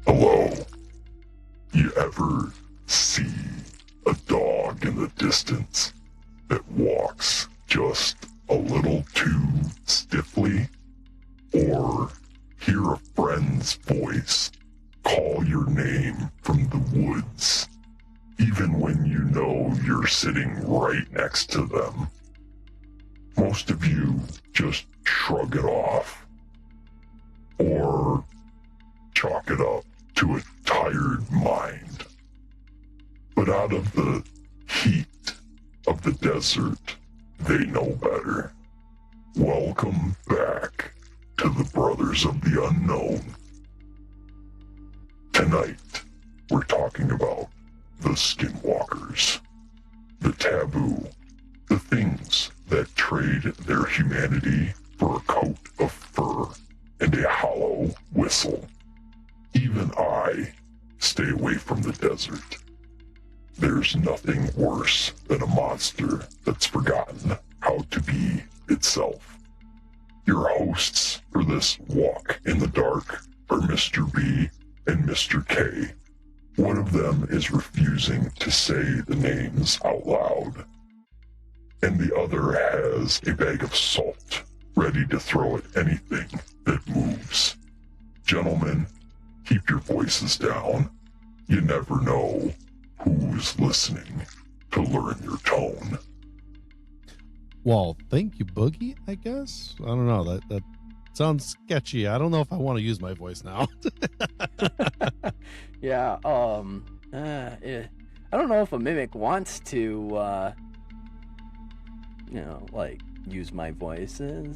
Hello. You ever see a dog in the distance that walks just a little too stiffly? Or hear a friend's voice call your name from the woods, even when you know you're sitting right next to them? Most of you just shrug it off, or chalk it up to a tired mind. But out of the heat of the desert, they know better. Welcome back to the Brothers of the Unknown. Tonight, we're talking about the skinwalkers, the taboo, the things that trade their humanity for a coat of fur and a hollow whistle. Even I stay away from the desert. There's nothing worse than a monster that's forgotten how to be itself. Your hosts for this walk in the dark are Mr. B and Mr. K. One of them is refusing to say the names out loud, and the other has a bag of salt ready to throw at anything that moves. Gentlemen, keep your voices down. You never know who's listening to learn your tone. Well, thank you, Boogie, I guess. I don't know. That sounds sketchy. I don't know if I want to use my voice now. Yeah, I don't know if a mimic wants to, like, use my voice. It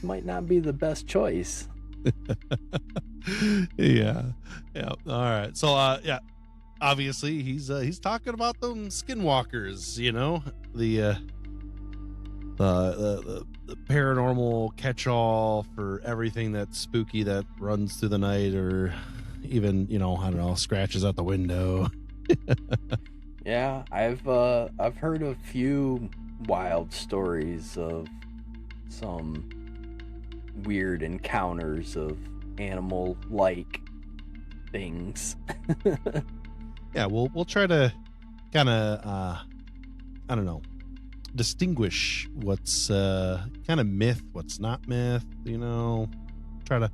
might not be the best choice. Yeah. All right. So, obviously he's talking about them skinwalkers, the paranormal catch-all for everything that's spooky that runs through the night, or even, I don't know, scratches out the window. Yeah, I've heard a few wild stories of some weird encounters of animal-like things. Yeah, we'll try to kind of I don't know, distinguish what's kind of myth, what's not myth, try to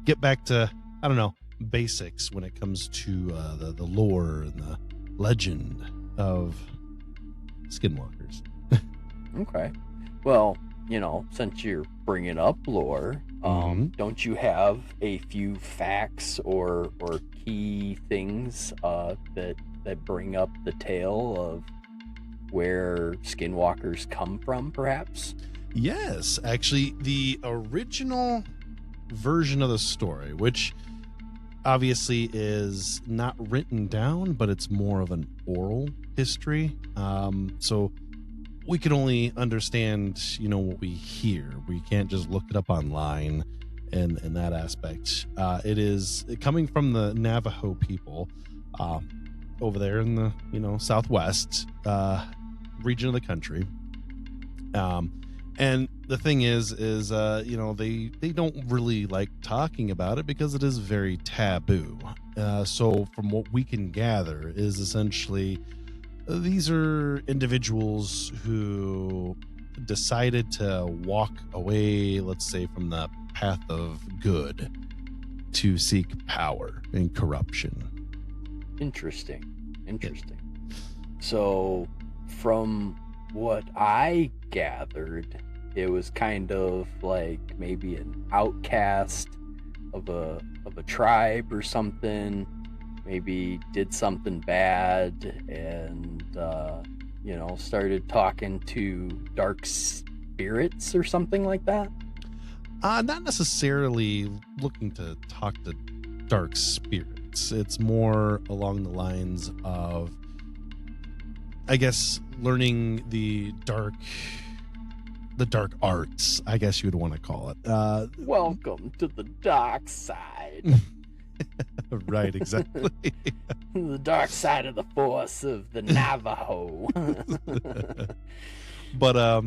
get back to, I don't know, basics when it comes to the lore and the legend of skinwalkers. Okay. Well, since you're bringing up lore, don't you have a few facts or key things that bring up the tale of where skinwalkers come from, perhaps? Yes, actually, the original version of the story, which obviously is not written down, but it's more of an oral history. So we can only understand, what we hear. We can't just look it up online in that aspect. It is coming from the Navajo people over there in the, southwest region of the country. And the thing is they don't really like talking about it because it is very taboo. So from what we can gather is essentially these are individuals who decided to walk away, let's say, from the path of good to seek power and corruption. Interesting. So from what I gathered, it was kind of like maybe an outcast of a tribe or something, maybe did something bad and started talking to dark spirits or something like that. Not necessarily looking to talk to dark spirits. It's more along the lines of, I guess, learning the dark arts, I guess you'd want to call it. Welcome to the dark side. Right, exactly. The dark side of the force of the Navajo. But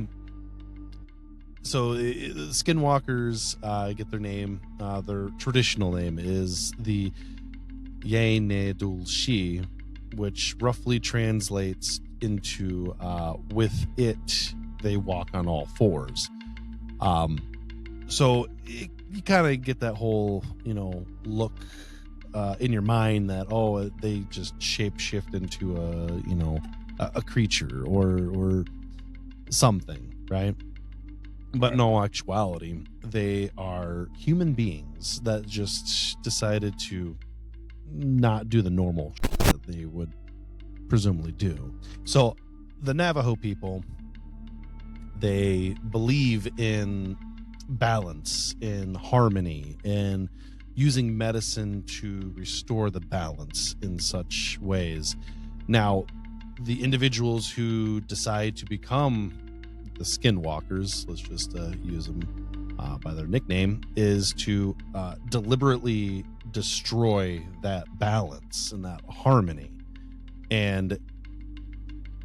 so skinwalkers get their name. Their traditional name is the Ye ne dul shi, which roughly translates into with it they walk on all fours. So you kind of get that whole, look in your mind that, they just shape shift into a creature or something, right? But in all actuality, they are human beings that just decided to not do the normal that they would presumably do. So the Navajo people, they believe in balance, in harmony, in using medicine to restore the balance in such ways. Now, the individuals who decide to become the skinwalkers, let's just use them by their nickname, is to deliberately destroy that balance and that harmony. And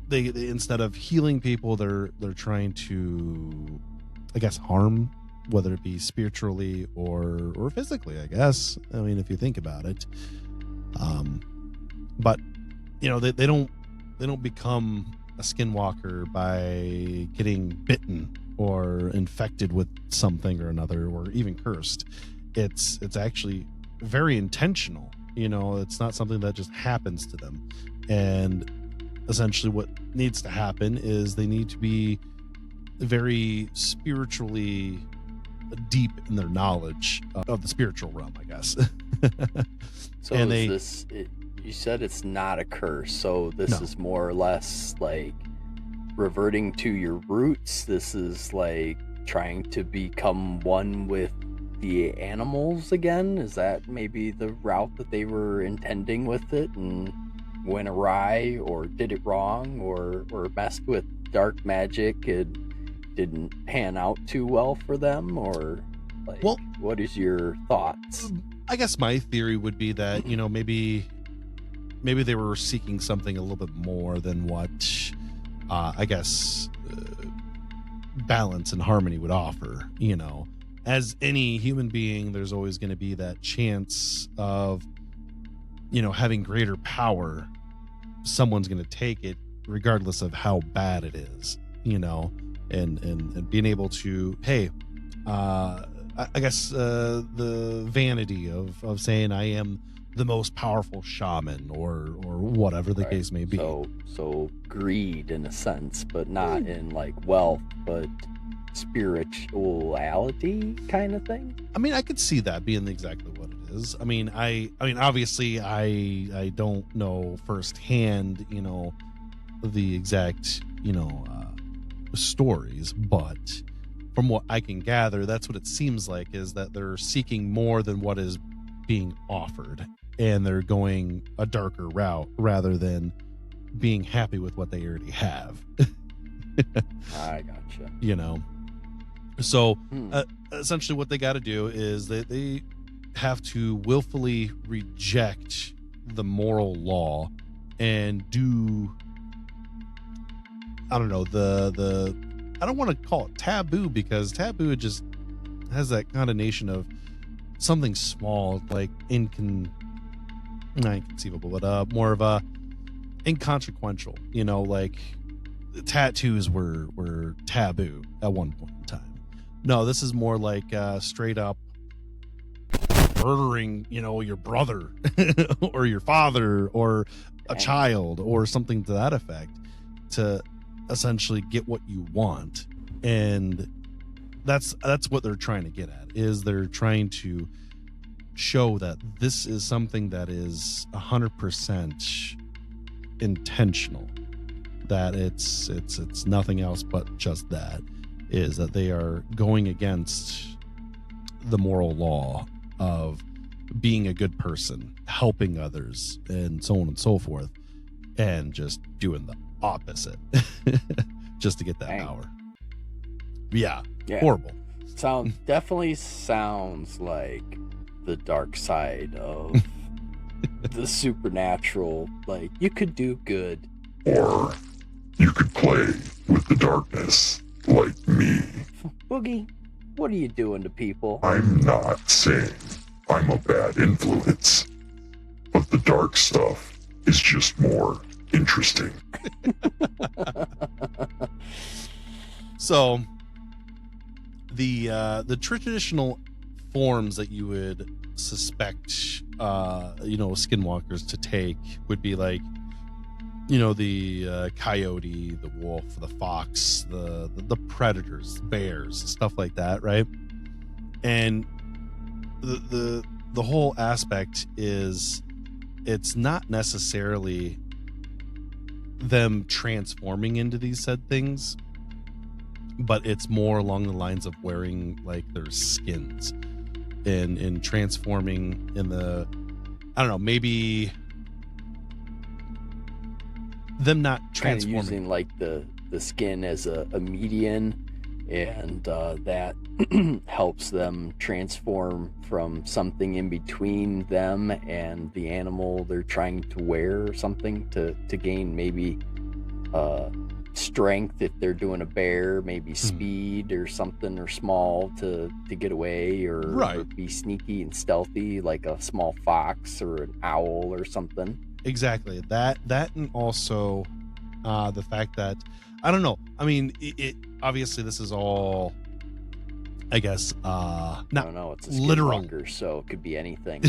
they instead of healing people, they're trying to, I guess, harm, whether it be spiritually or physically, I guess. I mean, if you think about it. But they don't become a skinwalker by getting bitten or infected with something or another, or even cursed. It's actually very intentional. It's not something that just happens to them. And essentially what needs to happen is they need to be very spiritually deep in their knowledge of the spiritual realm, I guess. So and you said it's not a curse, so this is more or less like reverting to your roots. This is like trying to become one with the animals again. Is that maybe the route that they were intending with it and went awry, or did it wrong, or messed with dark magic? It didn't pan out too well for them, or like, what is your thoughts? I guess my theory would be that maybe they were seeking something a little bit more than what I guess balance and harmony would offer. As any human being, there's always going to be that chance of having greater power. Someone's going to take it regardless of how bad it is, and being able to, hey, I guess the vanity of saying I am the most powerful shaman or whatever the case may be. So greed in a sense, but not in like wealth, but spirituality kind of thing. I mean, I could see that being exactly what it is. I mean, obviously I don't know firsthand, the exact, stories, but from what I can gather, that's what it seems like, is that they're seeking more than what is being offered, and they're going a darker route rather than being happy with what they already have. I gotcha. So essentially what they got to do is they have to willfully reject the moral law and do, I don't know, the I don't want to call it taboo, because taboo just has that connotation of something small, like not inconceivable, but more of a inconsequential, like tattoos were taboo at one point in time. No, this is more like straight up murdering, your brother or your father or a child or something to that effect, to essentially get what you want. And that's what they're trying to get at, is they're trying to show that this is something that is 100% intentional, that it's nothing else but just that, is that they are going against the moral law of being a good person, helping others, and so on and so forth, and just doing the opposite just to get that power. Yeah, horrible. Definitely sounds like the dark side of the supernatural. Like, you could do good, or you could play with the darkness like me. Boogie, what are you doing to people? I'm not saying I'm a bad influence, but The dark stuff is just more interesting. So the traditional forms that you would suspect skinwalkers to take would be like, the coyote, the wolf, the fox, the predators, bears, stuff like that, right? And the whole aspect is, it's not necessarily them transforming into these said things, but it's more along the lines of wearing like their skins and transforming in the, I don't know, maybe them not transforming, kind of using like the skin as a median, and that helps them transform from something in between them and the animal they're trying to wear, or something to gain maybe strength if they're doing a bear, maybe speed or something, or small to get away, or be sneaky and stealthy like a small fox or an owl or something. Exactly. That and also the fact that, I don't know, I mean, it obviously this is all, I guess, not I don't know, it's a literal, skinwalker, so it could be anything.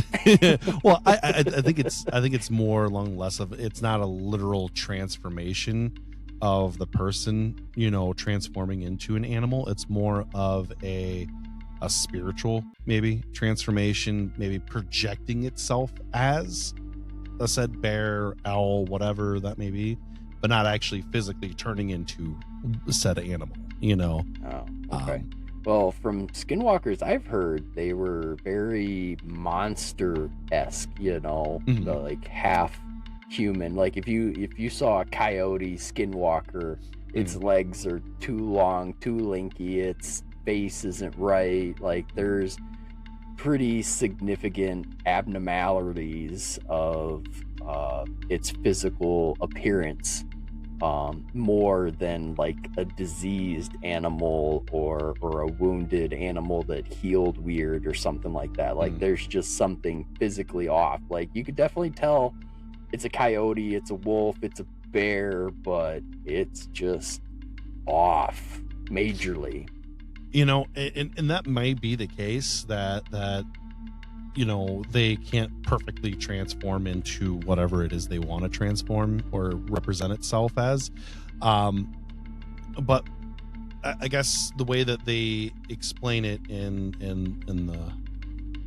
Well, I think it's more along less of, it's not a literal transformation of the person, transforming into an animal. It's more of a spiritual maybe transformation, maybe projecting itself as a said bear, owl, whatever that may be, but not actually physically turning into a said animal, Oh, okay. Well, from skinwalkers, I've heard they were very monster-esque, the, like half human. Like if you saw a coyote skinwalker, its legs are too long, too lanky, its face isn't right. Like there's pretty significant abnormalities of its physical appearance, more than like a diseased animal or a wounded animal that healed weird or something like that. Like there's just something physically off. Like you could definitely tell it's a coyote, it's a wolf, it's a bear, but it's just off majorly. And that might be the case that they can't perfectly transform into whatever it is they want to transform or represent itself as. But I guess the way that they explain it in the,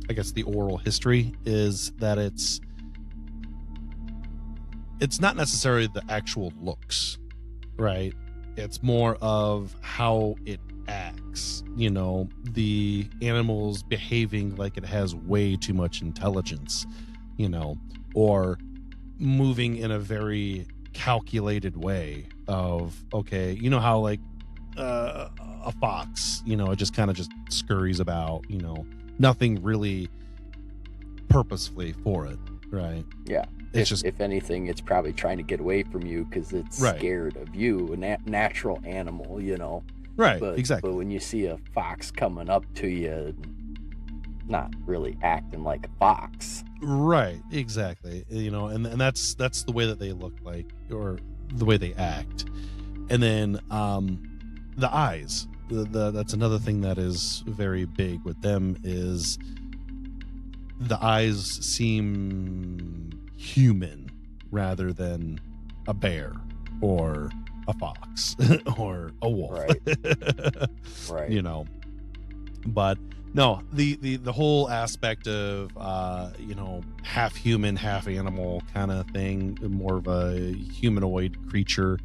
I guess, the oral history is that it's not necessarily the actual looks, right? It's more of how it acts, the animal's behaving like it has way too much intelligence, or moving in a very calculated way of, okay, how like a fox, it just kind of just scurries about, nothing really purposefully for it, right? Yeah. If anything, it's probably trying to get away from you because it's scared of you, a natural animal, Right, but, exactly. But when you see a fox coming up to you, not really acting like a fox. Right, exactly. And that's the way that they look like, or the way they act. And then the eyes. That's another thing that is very big with them, is the eyes seem human rather than a bear or a fox or a wolf. Right. But no, the whole aspect of half human, half animal kind of thing, more of a humanoid creature,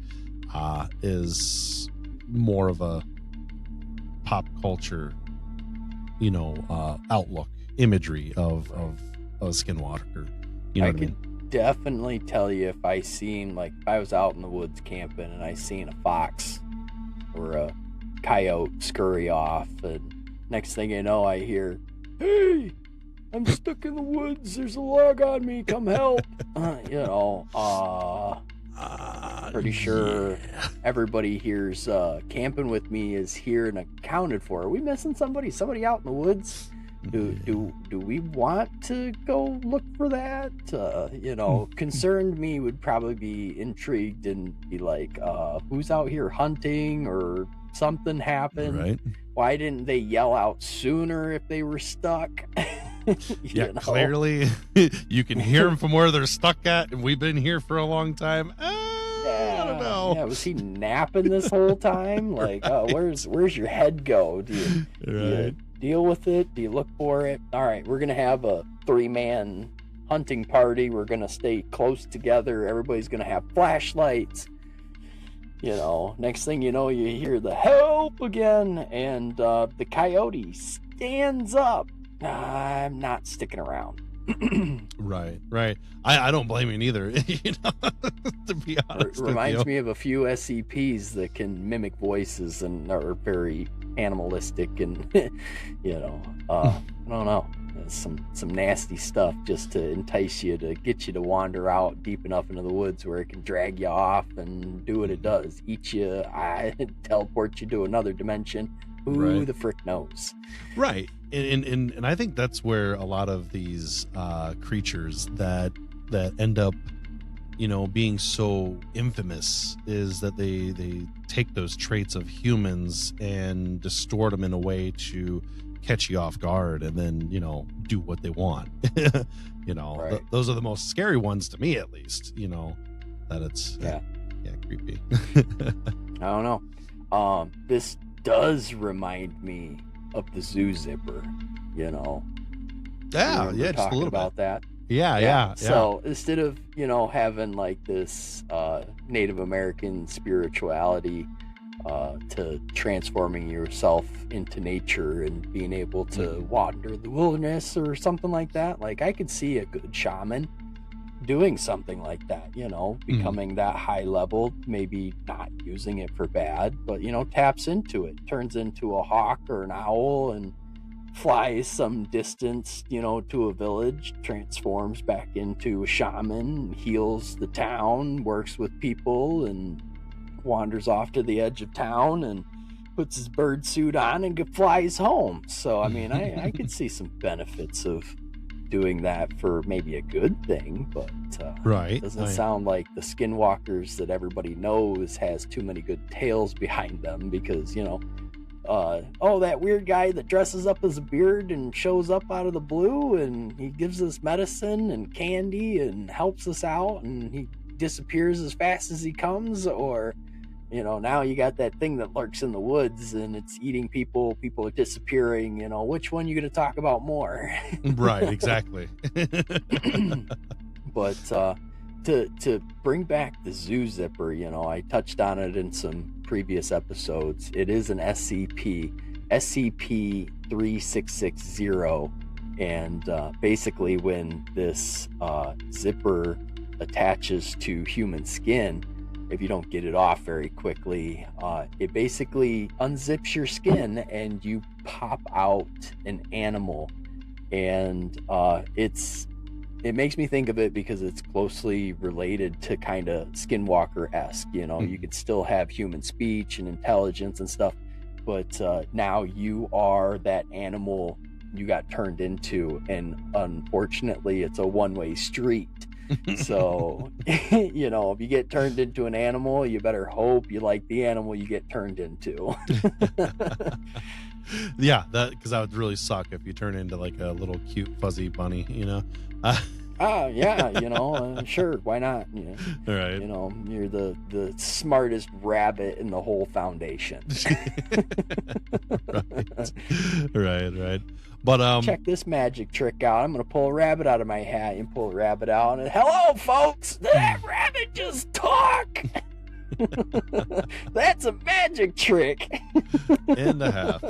is more of a pop culture outlook, imagery of a skinwalker. You know what I mean? Definitely tell you if I was out in the woods camping and I seen a fox or a coyote scurry off, and next thing you know I hear, "Hey, I'm stuck in the woods, there's a log on me, come help." Pretty sure everybody here's camping with me is here and accounted for. Are we missing somebody out in the woods? Do we want to go look for that? Concerned me would probably be intrigued and be like, who's out here hunting or something happened? Right. Why didn't they yell out sooner if they were stuck? Clearly you can hear them from where they're stuck at, and we've been here for a long time. I don't know. Yeah, was he napping this whole time? Like, where's your head go? Do you deal with it? Do you look for it? All right, we're gonna have a 3-man hunting party. We're gonna stay close together. Everybody's gonna have flashlights. Next thing you know, you hear the help again, and the coyote stands up. I'm not sticking around. Right. I don't blame you neither. To be honest, reminds me of a few SCPs that can mimic voices and are very animalistic, and I don't know, some nasty stuff just to entice you, to get you to wander out deep enough into the woods where it can drag you off and do what it does: eat you, teleport you to another dimension. Who the frick knows? Right. And I think that's where a lot of these creatures that end up, being so infamous, is that they take those traits of humans and distort them in a way to catch you off guard, and then do what they want. Those are the most scary ones to me, at least. That it's creepy. I don't know. This does remind me of the zoo zipper. Just a little about bit. That. Yeah. So instead of having like this Native American spirituality to transforming yourself into nature and being able to wander the wilderness or something like that, like I could see a good shaman doing something like that, becoming that high level, maybe not using it for bad, but taps into it, turns into a hawk or an owl, and flies some distance, to a village, transforms back into a shaman, heals the town, works with people, and wanders off to the edge of town and puts his bird suit on and flies home. So I mean, I could see some benefits of doing that for maybe a good thing, but doesn't sound like the skinwalkers that everybody knows has too many good tales behind them, because that weird guy that dresses up as a beard and shows up out of the blue, and he gives us medicine and candy and helps us out, and he disappears as fast as he comes. Or now you got that thing that lurks in the woods and it's eating people are disappearing. Which one you gonna talk about more? Right, exactly. But to bring back the zoo zipper, I touched on it in some previous episodes. It is an SCP-3660, and basically when this zipper attaches to human skin, if you don't get it off very quickly, it basically unzips your skin and you pop out an animal. And it makes me think of it because it's closely related to kind of skinwalker-esque. You could still have human speech and intelligence and stuff, but now you are that animal you got turned into, and unfortunately it's a one-way street. So if you get turned into an animal, you better hope you like the animal you get turned into. Yeah, because that would really suck if you turn into like a little cute fuzzy bunny. Sure, why not? Right. You're the smartest rabbit in the whole foundation. Right. But check this magic trick out. I'm gonna pull a rabbit out of my hat. And pull a rabbit out, and hello, folks. That rabbit just talk. That's a magic trick. And a half.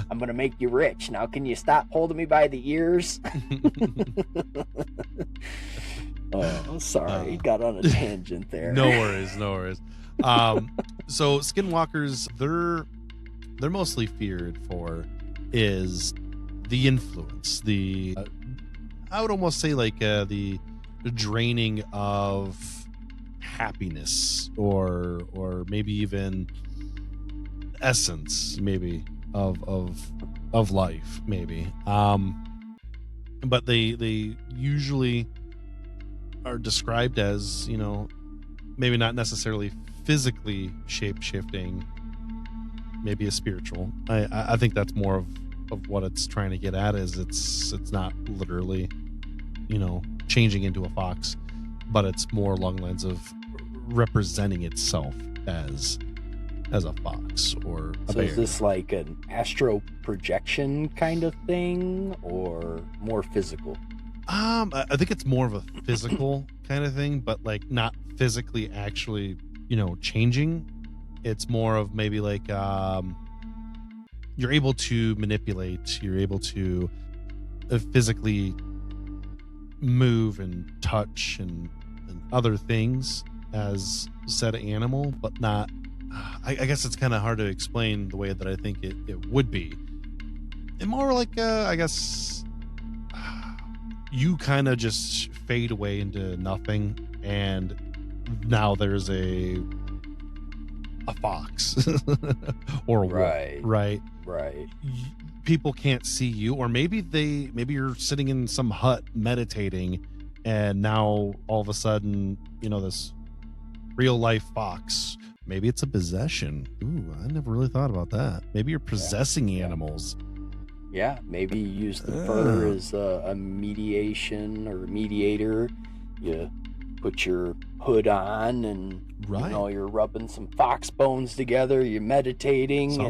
I'm gonna make you rich. Now can you stop holding me by the ears? Oh, sorry, got on a tangent there. No worries. So skinwalkers, they're mostly feared for is the influence, I would almost say like the draining of happiness, or maybe even essence, maybe of life, maybe. But they usually are described as, you know, maybe not necessarily physically shape-shifting, maybe a spiritual. I think that's more of what it's trying to get at, is it's not literally, you know, changing into a fox, but it's more along the lines of representing itself as a fox or a bear. Is this like an astral projection kind of thing, or more physical? I think it's more of a physical kind of thing, but like not physically actually, you know, changing. It's more of maybe like you're able to manipulate, you're able to physically move and touch and other things as said animal, but not. I guess it's kind of hard to explain the way that I think it would be. And more like, I guess, you kind of just fade away into nothing, and now there's a fox or a wolf, right? People can't see you, or maybe you're sitting in some hut meditating, and now all of a sudden, you know, this real life fox. Maybe it's a possession. Ooh, I never really thought about that. Maybe you're possessing animals. Yeah, maybe you use the fur as a mediation or mediator. You put your hood on, and you know, you're rubbing some fox bones together. You're meditating,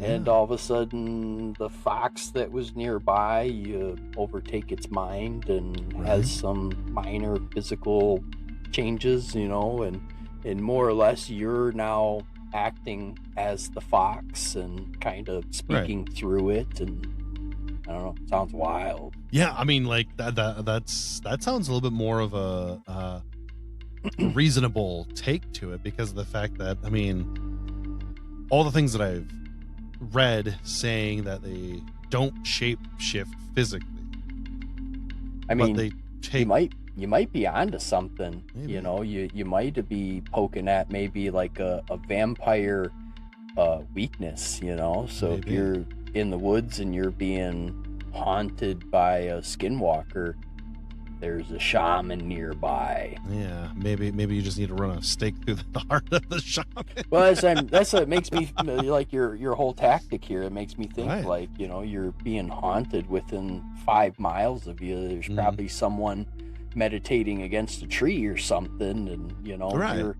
and all of a sudden, the fox that was nearby, you overtake its mind and has some minor physical changes, you know, and more or less you're now acting as the fox and kind of speaking through it, and I don't know, it sounds wild. Yeah, I mean, like that sounds a little bit more of a reasonable take to it, because of the fact that, I mean, all the things that I've read saying that they don't shape shift physically. I mean, they take. You might be onto something. Maybe. You know, you might be poking at maybe like a vampire weakness, you know. So Maybe. If you're in the woods and you're being haunted by a skinwalker, there's a shaman nearby. Yeah, maybe you just need to run a stake through the heart of the shaman. Well, that's what makes me like your whole tactic here. It makes me think like, you know, you're being haunted within 5 miles of you. There's probably someone meditating against a tree or something, and you know, you're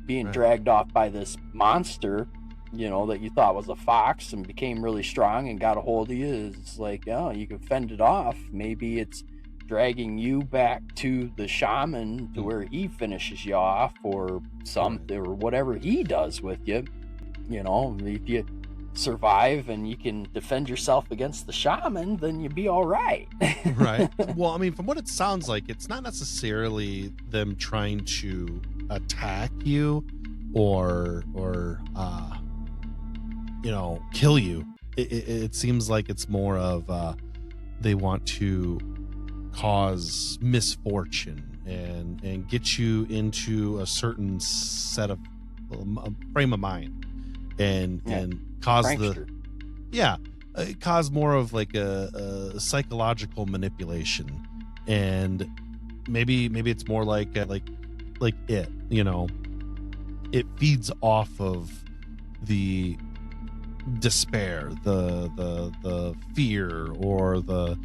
being dragged off by this monster, you know, that you thought was a fox and became really strong and got a hold of you. It's like, oh, you can fend it off. Maybe it's dragging you back to the shaman to where he finishes you off, or something, or whatever he does with you. You know, if you survive and you can defend yourself against the shaman, then you'd be all right. Right. Well, I mean, from what it sounds like, it's not necessarily them trying to attack you or you know, kill you. It seems like it's more of they want to cause misfortune and get you into a certain set of frame of mind and cause Prankster. cause more of like a psychological manipulation, and maybe it's more like it, you know, it feeds off of the despair, the fear, or the,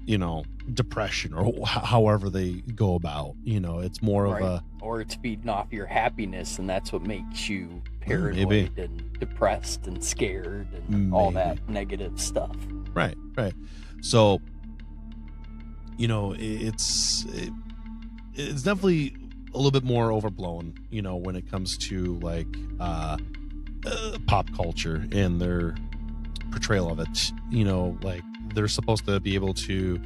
you know, depression, or however they go about, you know, it's more of a, or it's feeding off your happiness, and that's what makes you paranoid and depressed and scared and all that negative stuff. Right. So, you know, it's definitely a little bit more overblown, you know, when it comes to like pop culture and their portrayal of it. You know, like they're supposed to be able to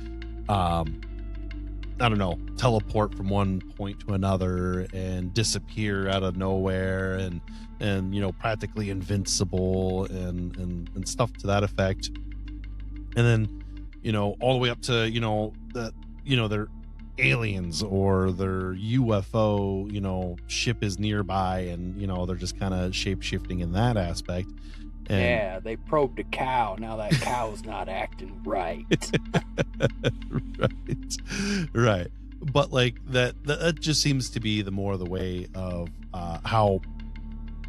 I don't know, teleport from one point to another and disappear out of nowhere, and you know, practically invincible and stuff to that effect. And then, you know, all the way up to, you know, that, you know, they're aliens or their UFO, you know, ship is nearby, and you know, they're just kind of shape shifting in that aspect. And yeah, they probed a cow. Now that cow's not acting right. right. But like that just seems to be the more the way of how,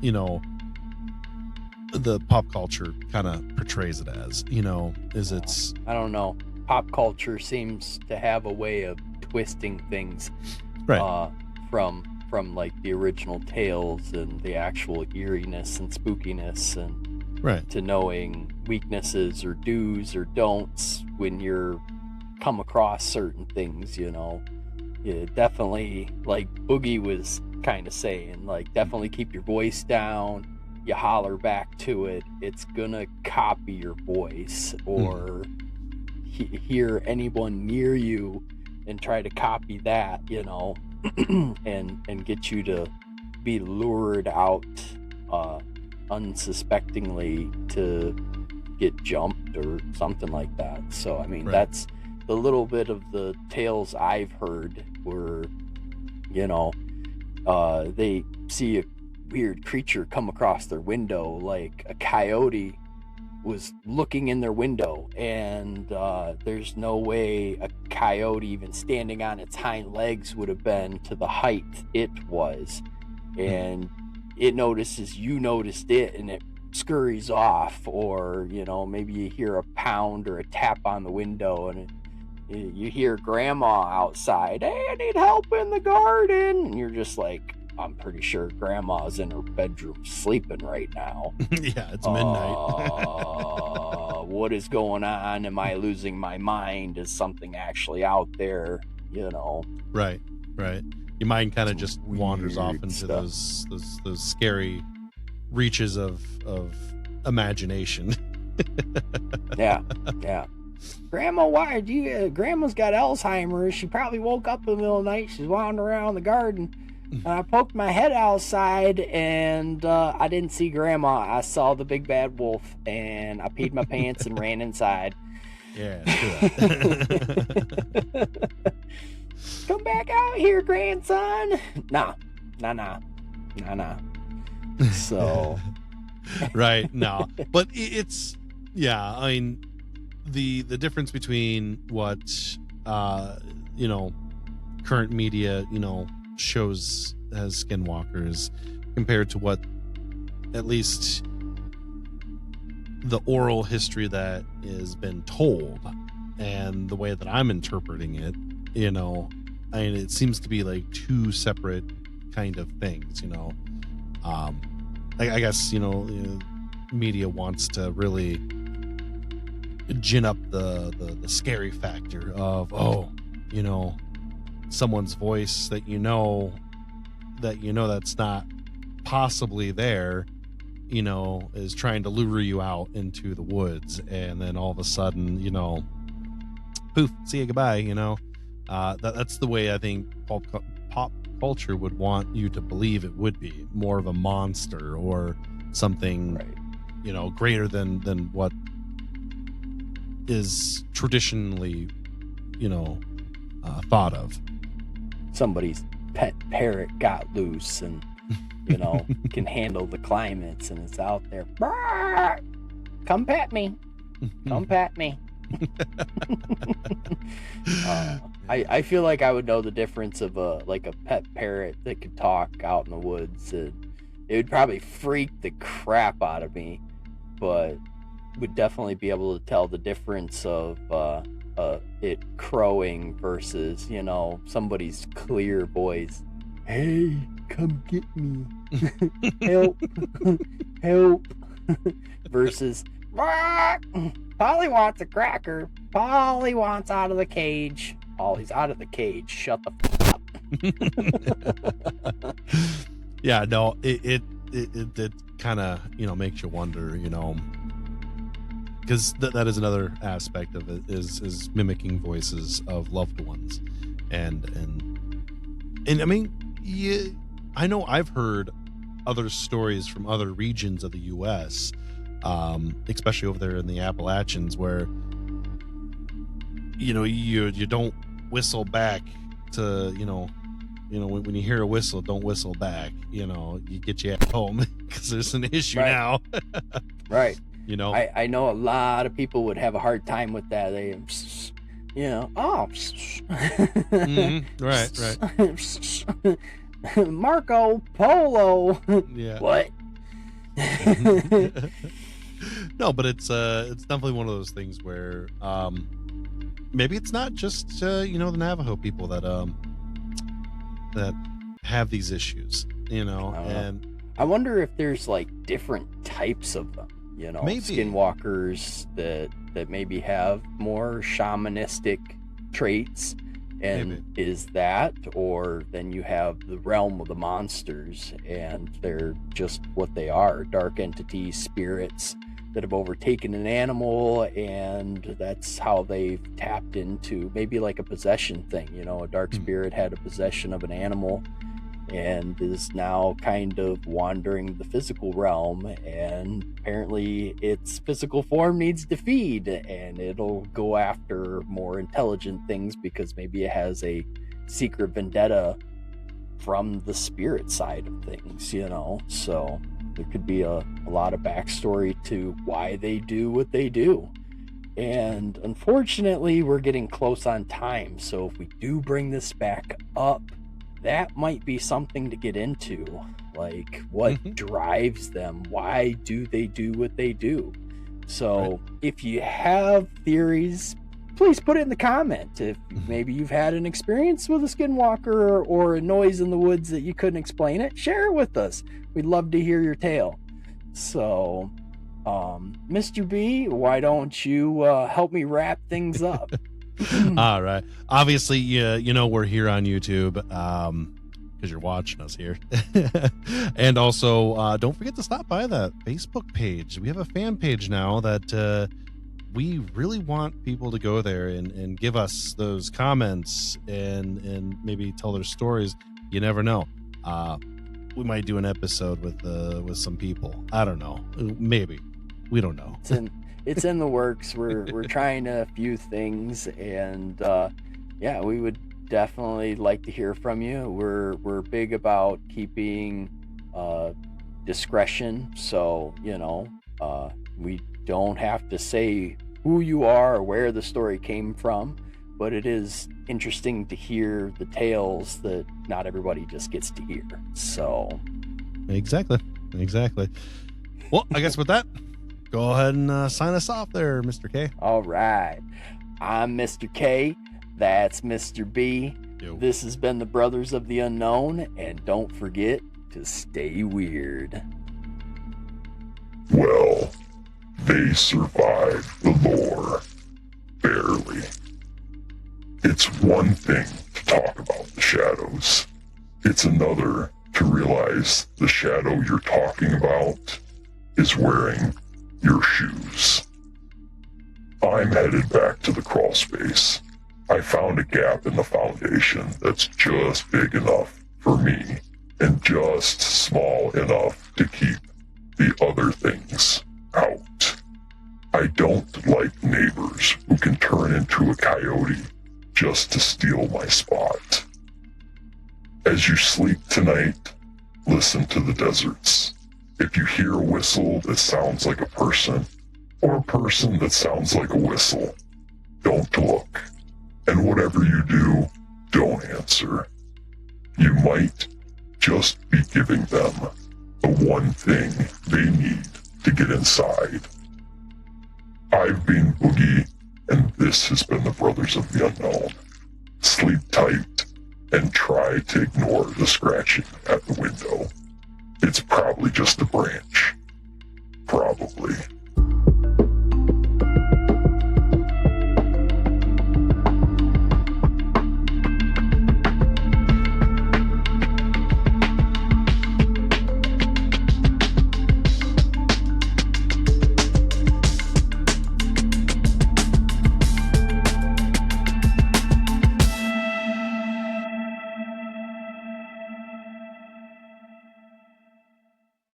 you know, the pop culture kind of portrays it as, you know, is it's, I don't know. Pop culture seems to have a way of twisting things, right. From like the original tales and the actual eeriness and spookiness, and Right. to knowing weaknesses or do's or don'ts when you're come across certain things, you know. Yeah, definitely, like Boogie was kind of saying, like, definitely keep your voice down. You holler back to it, it's gonna copy your voice, or hear anyone near you and try to copy that, you know, and get you to be lured out unsuspectingly to get jumped or something like that. So I mean, Right. that's the little bit of the tales I've heard where, you know, they see a weird creature come across their window, like a coyote was looking in their window, and there's no way a coyote even standing on its hind legs would have been to the height it was, and it notices you noticed it, and it scurries off. Or, you know, maybe you hear a pound or a tap on the window, and you hear grandma outside, hey, I need help in the garden, and you're just like, I'm pretty sure grandma's in her bedroom sleeping right now. Yeah, it's midnight. What is going on? Am I losing my mind? Is something actually out there? You know. Right. Your mind kind of just wanders off weird into stuff. those scary reaches of imagination. Yeah. Grandma, why do you? Grandma's got Alzheimer's. She probably woke up in the middle of the night. She's wandering around the garden. And I poked my head outside, and I didn't see Grandma. I saw the big bad wolf, and I peed my pants and ran inside. Yeah. That. Come back out here, grandson. Nah. So. Right. No. But it's, yeah, I mean, the difference between what, you know, current media, you know, shows as skinwalkers compared to what at least the oral history that has been told and the way that I'm interpreting it, you know, I mean, it seems to be like two separate kind of things, you know. I guess, you know, media wants to really gin up the scary factor of, oh, you know, someone's voice that you know that's not possibly there, you know, is trying to lure you out into the woods, and then all of a sudden, you know, poof, see you, goodbye, you know. That's the way I think pop culture would want you to believe it would be, more of a monster or something, Right. you know, greater than what is traditionally, you know, thought of. Somebody's pet parrot got loose and, you know, can handle the climates, and it's out there. Bark! Come pet me. Come pet me. I feel like I would know the difference of a pet parrot that could talk out in the woods. It would probably freak the crap out of me, but would definitely be able to tell the difference of it crowing versus, you know, somebody's clear voice. Hey, come get me. Help. Help. Versus, Polly wants a cracker. Polly wants out of the cage. Polly's out of the cage. Shut the f up. Yeah, no, it kind of, you know, makes you wonder, you know, because that is another aspect of it, is mimicking voices of loved ones, and I mean, yeah, I know I've heard other stories from other regions of the U.S., especially over there in the Appalachians, where, you know, you don't whistle back to, you know, when you hear a whistle, don't whistle back. You get you at home because there's an issue Right. now. Right. I I know a lot of people would have a hard time with that. They, right. Marco Polo. Yeah. What? No, but it's definitely one of those things where maybe it's not just the Navajo people that have these issues, and I wonder if there's like different types of them, Maybe. skinwalkers that maybe have more shamanistic traits, and Maybe. is that, or then you have the realm of the monsters, and they're just what they are, dark entities, spirits that have overtaken an animal, and that's how they've tapped into maybe like a possession thing. A dark spirit had a possession of an animal and is now kind of wandering the physical realm, and apparently its physical form needs to feed, and it'll go after more intelligent things because maybe it has a secret vendetta from the spirit side of things, so there could be a lot of backstory to why they do what they do. And unfortunately, we're getting close on time, so if we do bring this back up, that might be something to get into, like what drives them, why do they do what they do. So if you have theories, please put it in the comment. If maybe you've had an experience with a skinwalker or a noise in the woods that you couldn't explain it, share it with us. We'd love to hear your tale. So Mr. B, why don't you help me wrap things up? All right. Obviously, we're here on YouTube because you're watching us here. And also, don't forget to stop by that Facebook page. We have a fan page now that we really want people to go there and give us those comments and maybe tell their stories. You never know. We might do an episode with some people. I don't know. Maybe. We don't know. It's in the works. We're trying a few things, and we would definitely like to hear from you. We're big about keeping discretion, so we don't have to say who you are or where the story came from, but it is interesting to hear the tales that not everybody just gets to hear. So exactly. Well, I guess with that, go ahead and sign us off there, Mr. K. All right. I'm Mr. K. That's Mr. B. Yo. This has been the Brothers of the Unknown, and don't forget to stay weird. Well, they survived the lore. Barely. It's one thing to talk about the shadows. It's another to realize the shadow you're talking about is wearing your shoes. I'm headed back to the crawl space. I found a gap in the foundation that's just big enough for me and just small enough to keep the other things out. I don't like neighbors who can turn into a coyote just to steal my spot. As you sleep tonight, listen to the deserts. If you hear a whistle that sounds like a person, or a person that sounds like a whistle, don't look. And whatever you do, don't answer. You might just be giving them the one thing they need to get inside. I've been Boogie, and this has been the Brothers of the Unknown. Sleep tight, and try to ignore the scratching at the window. It's probably just a branch. Probably.